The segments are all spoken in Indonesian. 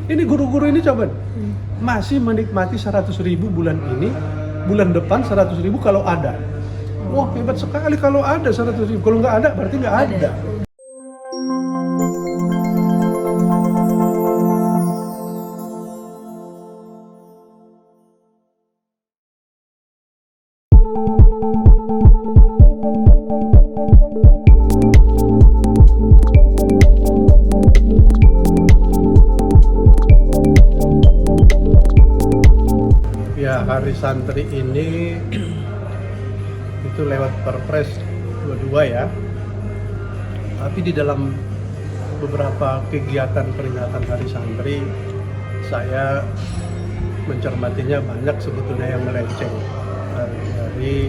Ini guru-guru ini coba masih menikmati 100.000 bulan ini, bulan depan 100.000 kalau ada. Wah, hebat sekali kalau ada 100.000. Kalau nggak ada berarti nggak ada. Ya, Hari Santri ini itu lewat Perpres 22 ya. Tapi di dalam beberapa kegiatan peringatan Hari Santri, saya mencermatinya banyak sebetulnya yang melenceng dari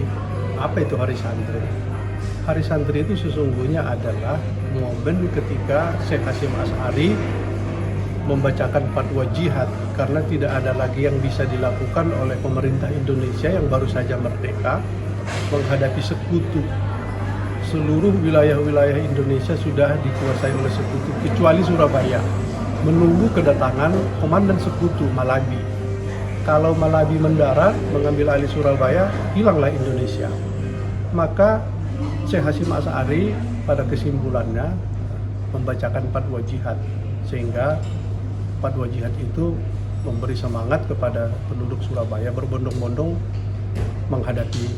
apa itu Hari Santri. Hari Santri itu sesungguhnya adalah momen ketika Syekh Hasyim Asy'ari membacakan fatwa jihad karena tidak ada lagi yang bisa dilakukan oleh pemerintah Indonesia yang baru saja merdeka menghadapi sekutu. Seluruh wilayah-wilayah Indonesia sudah dikuasai oleh sekutu kecuali Surabaya, menunggu kedatangan komandan sekutu Malabi. Kalau Malabi mendarat mengambil alih Surabaya, hilanglah Indonesia. Maka Syekh Hasyim Asy'ari pada kesimpulannya membacakan fatwa jihad, sehingga fatwa jihad itu memberi semangat kepada penduduk Surabaya berbondong-bondong menghadapi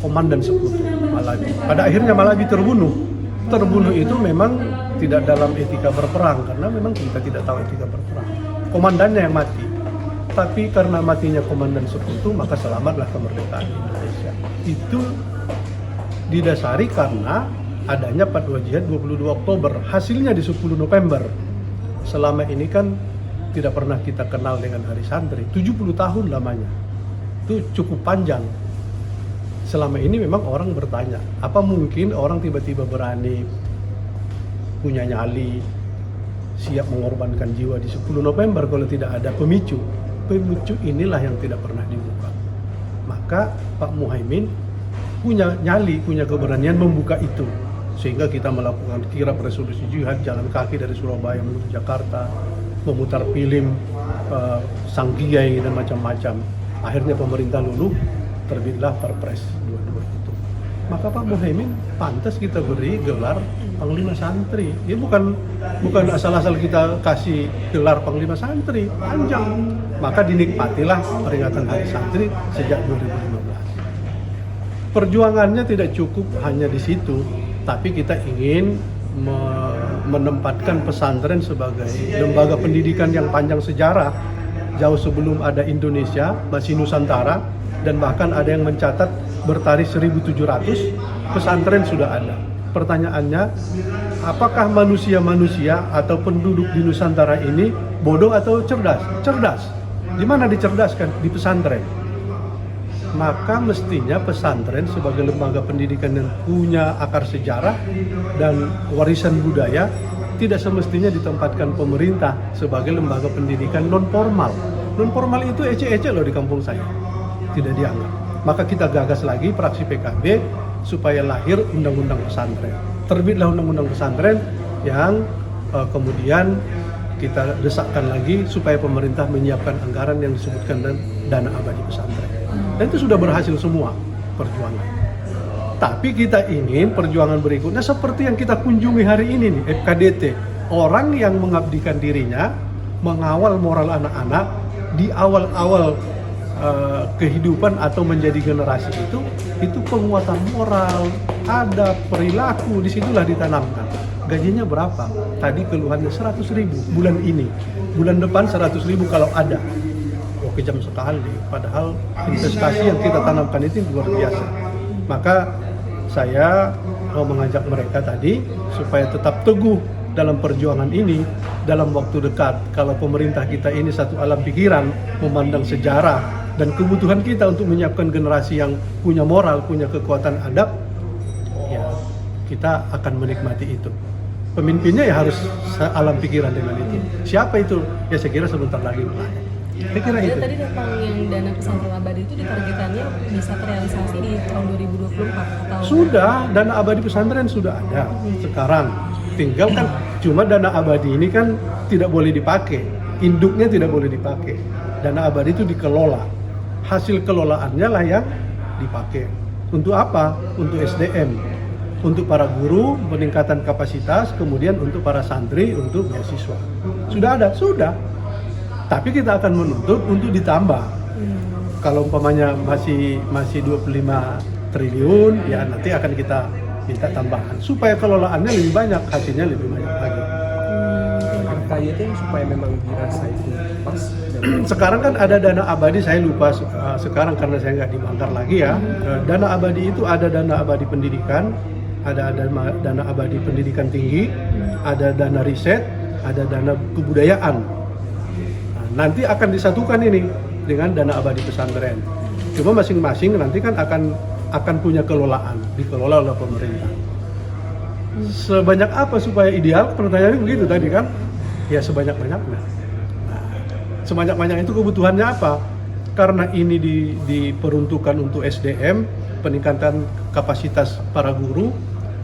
komandan sekutu Malabi. Pada akhirnya Malabi terbunuh. Terbunuh itu memang tidak dalam etika berperang, karena memang kita tidak tahu etika berperang. Komandannya yang mati. Tapi karena matinya komandan sekutu, maka selamatlah kemerdekaan Indonesia. Itu didasari karena adanya fatwa jihad 22 Oktober, hasilnya di 10 November. Selama ini kan tidak pernah kita kenal dengan Hari Santri, 70 tahun lamanya. Itu cukup panjang. Selama ini memang orang bertanya, apa mungkin orang tiba-tiba berani punya nyali, siap mengorbankan jiwa di 10 November kalau tidak ada pemicu? Pemicu inilah yang tidak pernah dibuka. Maka Pak Muhaimin punya nyali, punya keberanian membuka itu. Sehingga kita melakukan kirab resolusi jihad, jalan kaki dari Surabaya menuju Jakarta, memutar film Sang Kiai dan macam-macam. Akhirnya pemerintah luluh, terbitlah Perpres 22 itu. Maka Pak Muhaimin pantas kita beri gelar Panglima Santri. Ini bukan asal-asal kita kasih gelar Panglima Santri, panjang. Maka dinikmatilah peringatan Hari Santri sejak 2015. Perjuangannya tidak cukup hanya di situ, tapi kita ingin menempatkan pesantren sebagai lembaga pendidikan yang panjang sejarah. Jauh sebelum ada Indonesia, masih Nusantara, dan bahkan ada yang mencatat bertarikh 1700, pesantren sudah ada. Pertanyaannya, apakah manusia-manusia atau penduduk di Nusantara ini bodoh atau cerdas? Cerdas. Di mana dicerdaskan? Di pesantren. Maka mestinya pesantren sebagai lembaga pendidikan yang punya akar sejarah dan warisan budaya tidak semestinya ditempatkan pemerintah sebagai lembaga pendidikan non-formal. Non-formal itu ece-ece loh di kampung saya, tidak dianggap. Maka kita gagas lagi fraksi PKB supaya lahir undang-undang pesantren. Terbitlah undang-undang pesantren yang kemudian kita desakkan lagi supaya pemerintah menyiapkan anggaran yang disebutkan dana abadi pesantren. Dan itu sudah berhasil semua perjuangan. Tapi kita ingin perjuangan berikutnya seperti yang kita kunjungi hari ini nih, FKDT. Orang yang mengabdikan dirinya, mengawal moral anak-anak di awal-awal kehidupan atau menjadi generasi itu penguatan moral, adab, perilaku, disitulah ditanamkan. Gajinya berapa? Tadi keluhannya 100.000 bulan ini. Bulan depan 100.000 kalau ada. Kejam sekali, padahal investasi yang kita tanamkan itu luar biasa. Maka saya mau mengajak mereka tadi supaya tetap teguh dalam perjuangan ini dalam waktu dekat. Kalau pemerintah kita ini satu alam pikiran, memandang sejarah dan kebutuhan kita untuk menyiapkan generasi yang punya moral, punya kekuatan adab, ya kita akan menikmati itu. Pemimpinnya ya harus alam pikiran dengan itu. Siapa itu? Ya saya kira sebentar lagi mulai. Saya kira itu. Tadi tentang yang dana pesantren abadi itu ditargetkannya bisa terrealisasi di tahun 2024 atau? Sudah, dana abadi pesantren sudah ada sekarang. Tinggal kan cuma dana abadi ini kan tidak boleh dipakai. induknya tidak boleh dipakai. Dana abadi itu dikelola. Hasil kelolaannya lah yang dipakai. Untuk apa? Untuk SDM, untuk para guru, peningkatan kapasitas, kemudian untuk para santri, untuk beasiswa. Sudah ada? Sudah. Tapi kita akan menuntut untuk ditambah. Kalau umpamanya masih 25 triliun, ya nanti akan kita minta tambahan supaya kelolaannya lebih banyak, hasilnya lebih banyak lagi. Angkanya itu supaya memang dirasa itu pas. Sekarang kan ada dana abadi, saya lupa sekarang karena saya nggak dibangkar lagi ya. Dana abadi itu ada dana abadi pendidikan, ada dana abadi pendidikan tinggi, ada dana riset, ada dana kebudayaan. Nah, nanti akan disatukan ini dengan dana abadi pesantren. Cuma masing-masing nanti kan akan punya kelolaan, dikelola oleh pemerintah. Sebanyak apa supaya ideal? Pertanyaannya begitu tadi kan? Ya sebanyak-banyaknya. Nah, sebanyak-banyak itu kebutuhannya apa? Karena ini diperuntukkan untuk SDM, peningkatan kapasitas para guru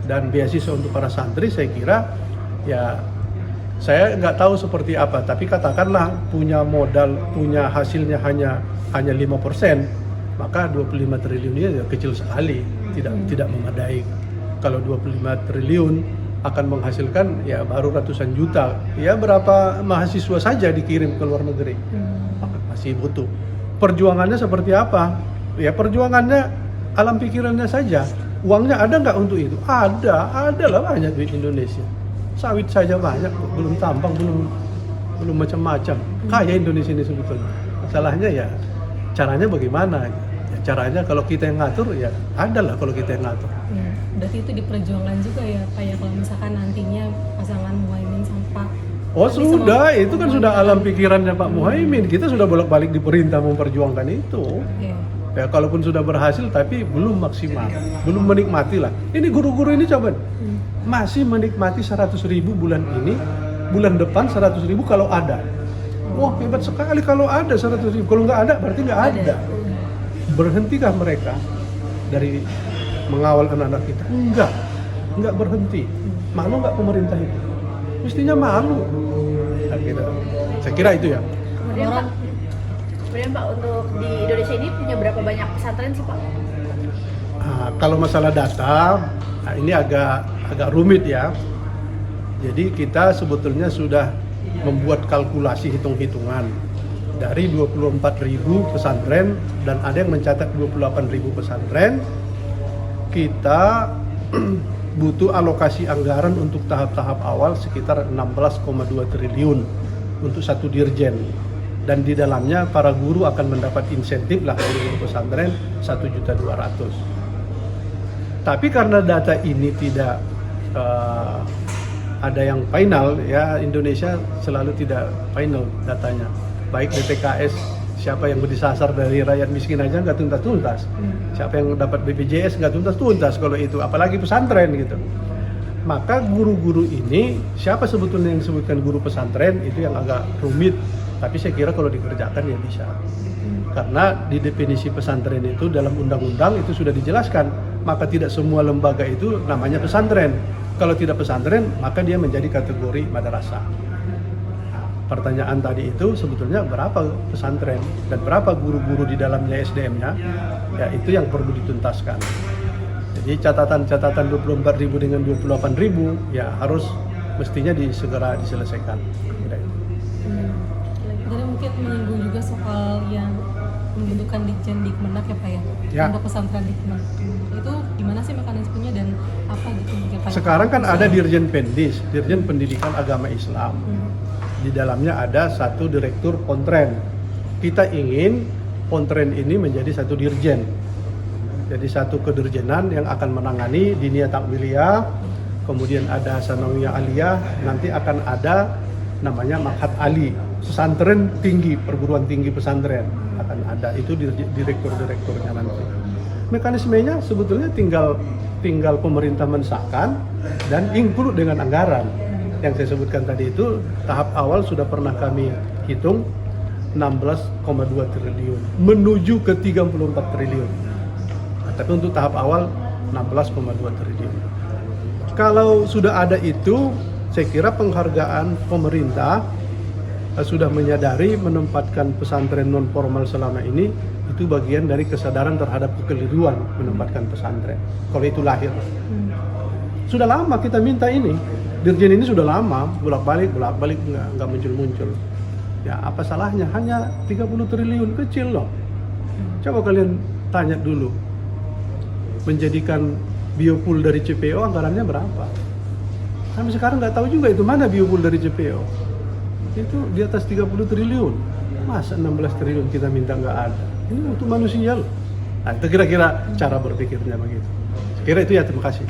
dan beasiswa untuk para santri, saya kira ya saya nggak tahu seperti apa, tapi katakanlah punya modal, punya hasilnya hanya 5%, maka 25 triliun ini ya kecil sekali, tidak memadai. Kalau 25 triliun akan menghasilkan ya baru ratusan juta, ya berapa mahasiswa saja dikirim ke luar negeri, maka masih butuh. Perjuangannya seperti apa? Ya perjuangannya alam pikirannya saja. Uangnya ada nggak untuk itu? Ada lah, banyak duit Indonesia. Sawit saja banyak, belum tambang, belum macam-macam. Kaya Indonesia ini sebetulnya. Masalahnya ya caranya bagaimana? Ya, caranya kalau kita yang ngatur ya ada lah kalau kita yang ngatur. Berarti itu diperjuangkan juga ya Pak ya, kalau misalkan nantinya pasangan Muhaimin sama Pak. Oh sudah, itu kan sudah alam pikirannya Pak Muhaimin. Kita sudah bolak-balik diperintah memperjuangkan itu. Ya kalaupun sudah berhasil tapi belum maksimal, belum menikmati lah. Ini guru-guru ini coba masih menikmati 100.000 bulan ini, bulan depan 100.000 kalau ada. Wah hebat sekali kalau ada 100.000. Kalau nggak ada berarti nggak ada. Berhentikah mereka dari mengawal anak-anak kita? Enggak berhenti. Malu nggak pemerintah itu? Mestinya malu. Nah, gitu. Saya kira itu ya. Kemudian Pak, untuk di Indonesia ini punya berapa banyak pesantren sih Pak? Kalau masalah data, ini agak rumit ya. Jadi kita sebetulnya sudah membuat kalkulasi hitung-hitungan dari 24.000 pesantren dan ada yang mencatat 28.000 pesantren. Kita butuh alokasi anggaran untuk tahap-tahap awal sekitar 16,2 triliun untuk satu dirjen. Dan di dalamnya para guru akan mendapat insentif lah dari guru pesantren 1.200.000. Tapi karena data ini tidak ada yang final ya, Indonesia selalu tidak final datanya. Baik DTKS, siapa yang disasar dari rakyat miskin aja nggak tuntas-tuntas. Siapa yang dapat BPJS nggak tuntas-tuntas kalau itu, apalagi pesantren gitu. Maka guru-guru ini, siapa sebetulnya yang disebutkan guru pesantren, itu yang agak rumit. Tapi saya kira kalau dikerjakan ya bisa. Karena di definisi pesantren itu dalam undang-undang itu sudah dijelaskan, maka tidak semua lembaga itu namanya pesantren. Kalau tidak pesantren, maka dia menjadi kategori madrasah. Nah, pertanyaan tadi itu sebetulnya berapa pesantren dan berapa guru-guru di dalamnya SDM-nya, ya itu yang perlu dituntaskan. Jadi catatan-catatan 24.000 dengan 28.000 ya harus mestinya segera diselesaikan. Jadi mungkin menyinggung juga soal yang pembentukan Ditjen Dikmendak ya Pak ya, untuk pesantren Dikmendak. Itu gimana sih mekanismenya dan apa gitu mungkin Pak? Sekarang kan ada Dirjen Pendis, Dirjen Pendidikan Agama Islam. Di dalamnya ada satu direktur pontren. Kita ingin pontren ini menjadi satu dirjen. Jadi satu kedirjenan yang akan menangani Diniyah Takmiliyah, kemudian ada Sanawiyah Aliyah, nanti akan ada namanya Ma'had Ali, pesantren tinggi, perguruan tinggi pesantren akan ada, itu direktur-direkturnya nanti. Mekanismenya sebetulnya tinggal pemerintah mensahkan dan include dengan anggaran. Yang saya sebutkan tadi itu tahap awal sudah pernah kami hitung 16,2 triliun menuju ke 34 triliun. Nah, tapi untuk tahap awal 16,2 triliun. Kalau sudah ada itu, saya kira penghargaan pemerintah sudah menyadari menempatkan pesantren non formal selama ini itu bagian dari kesadaran terhadap kekeliruan menempatkan pesantren. Kalau itu lahir. Sudah lama kita minta ini. Dirjen ini sudah lama bolak-balik nggak muncul-muncul. Ya apa salahnya? Hanya 30 triliun kecil loh. Coba kalian tanya dulu. Menjadikan biofuel dari CPO anggarannya berapa? Kami sekarang nggak tahu juga itu mana biofuel dari CPO. Itu di atas 30 triliun. Masa 16 triliun kita minta nggak ada? Ini untuk manusia loh. Nah, itu kira-kira cara berpikirnya begitu. Kira itu ya, terima kasih.